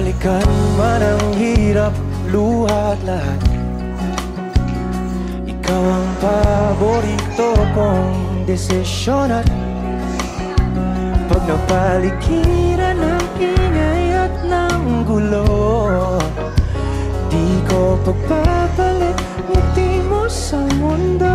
balikan man ang hirap, luha at lahat, ikaw ang paborito kong desisyon. At pag napaligiran ng ingay at ng gulo, di ko pagpapalit ngiti mo sa mundo.